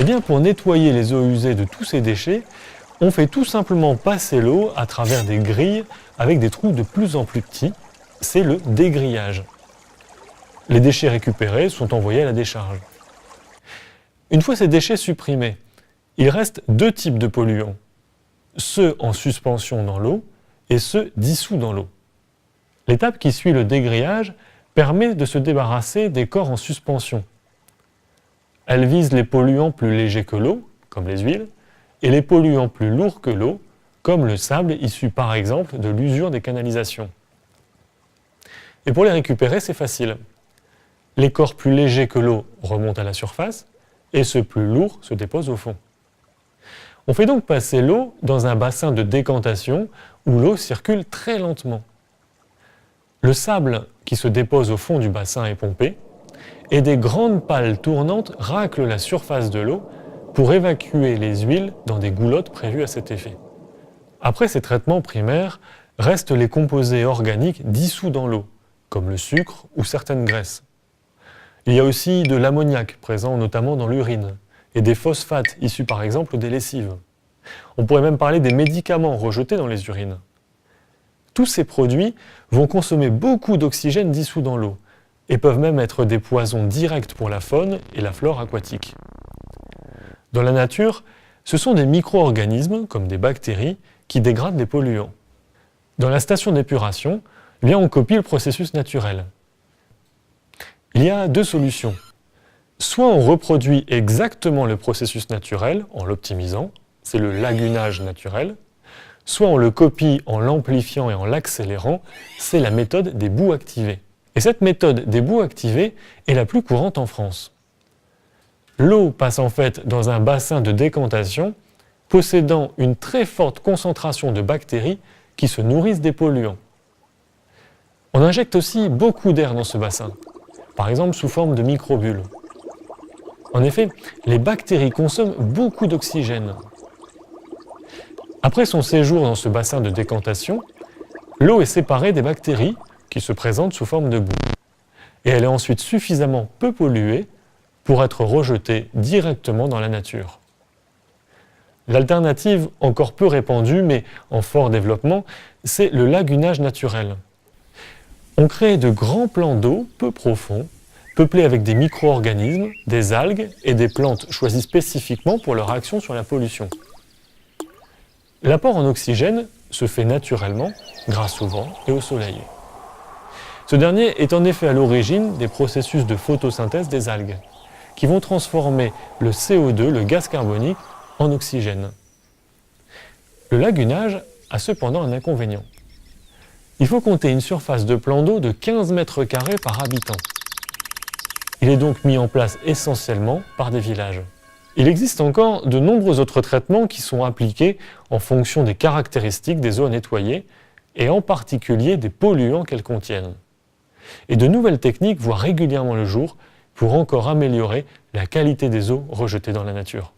Eh bien, pour nettoyer les eaux usées de tous ces déchets, on fait tout simplement passer l'eau à travers des grilles avec des trous de plus en plus petits. C'est le dégrillage. Les déchets récupérés sont envoyés à la décharge. Une fois ces déchets supprimés, il reste deux types de polluants. Ceux en suspension dans l'eau et ceux dissous dans l'eau. L'étape qui suit le dégrillage permet de se débarrasser des corps en suspension. Elle vise les polluants plus légers que l'eau, comme les huiles, et les polluants plus lourds que l'eau, comme le sable issu par exemple de l'usure des canalisations. Et pour les récupérer, c'est facile. Les corps plus légers que l'eau remontent à la surface, et ceux plus lourds se déposent au fond. On fait donc passer l'eau dans un bassin de décantation où l'eau circule très lentement. Le sable qui se dépose au fond du bassin est pompé, et des grandes pales tournantes raclent la surface de l'eau pour évacuer les huiles dans des goulottes prévues à cet effet. Après ces traitements primaires, restent les composés organiques dissous dans l'eau, comme le sucre ou certaines graisses. Il y a aussi de l'ammoniac présent notamment dans l'urine, et des phosphates issus par exemple des lessives. On pourrait même parler des médicaments rejetés dans les urines. Tous ces produits vont consommer beaucoup d'oxygène dissous dans l'eau, et peuvent même être des poisons directs pour la faune et la flore aquatique. Dans la nature, ce sont des micro-organismes, comme des bactéries, qui dégradent les polluants. Dans la station d'épuration, on copie le processus naturel. Il y a deux solutions. Soit on reproduit exactement le processus naturel en l'optimisant, c'est le lagunage naturel, soit on le copie en l'amplifiant et en l'accélérant, c'est la méthode des boues activées. Et cette méthode des boues activées est la plus courante en France. L'eau passe en fait dans un bassin de décantation possédant une très forte concentration de bactéries qui se nourrissent des polluants. On injecte aussi beaucoup d'air dans ce bassin, par exemple sous forme de microbules. En effet, les bactéries consomment beaucoup d'oxygène. Après son séjour dans ce bassin de décantation, l'eau est séparée des bactéries qui se présentent sous forme de boue. Et elle est ensuite suffisamment peu polluée pour être rejetée directement dans la nature. L'alternative, encore peu répandue mais en fort développement, c'est le lagunage naturel. On crée de grands plans d'eau peu profonds, peuplés avec des micro-organismes, des algues et des plantes choisies spécifiquement pour leur action sur la pollution. L'apport en oxygène se fait naturellement grâce au vent et au soleil. Ce dernier est en effet à l'origine des processus de photosynthèse des algues, qui vont transformer le CO2, le gaz carbonique, en oxygène. Le lagunage a cependant un inconvénient. Il faut compter une surface de plan d'eau de 15 mètres carrés par habitant. Il est donc mis en place essentiellement par des villages. Il existe encore de nombreux autres traitements qui sont appliqués en fonction des caractéristiques des eaux à nettoyer et en particulier des polluants qu'elles contiennent. Et de nouvelles techniques voient régulièrement le jour pour encore améliorer la qualité des eaux rejetées dans la nature.